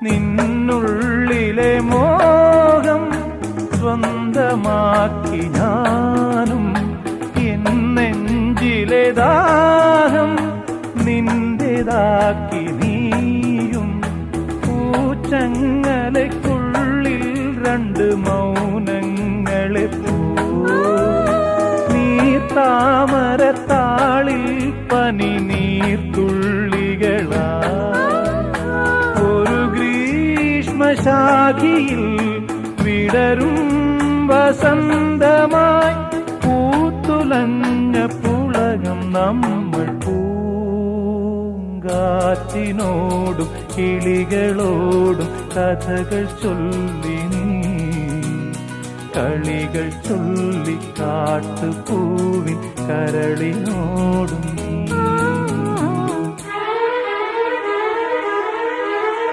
നിന്നുള്ളിലെ മോഹം സ്വന്തമാക്കി ഞാനും എന്നെഞ്ചിലെ ദാഹം നിന്റേതാക്കി നീയും പൂച്ചങ്ങലയ്ക്കുള്ളിൽ രണ്ട് മൗനങ്ങളെ നീർത്താമരത്താളിൽ പനി നീർത്തുള്ളികളാ ഒരു ഗ്രീഷ്മശാഖിയിൽ വിടരും വസന്തമായി പൂത്തുലഞ്ഞ പുളകം നമ്മൾ പൂങ്കാറ്റിനോടും കിളികളോടും കഥകൾ ചൊല്ലി നീ കളികൾ ചൊല്ലി കാട്ടുപൂവിൻ കരളിനോടും നീ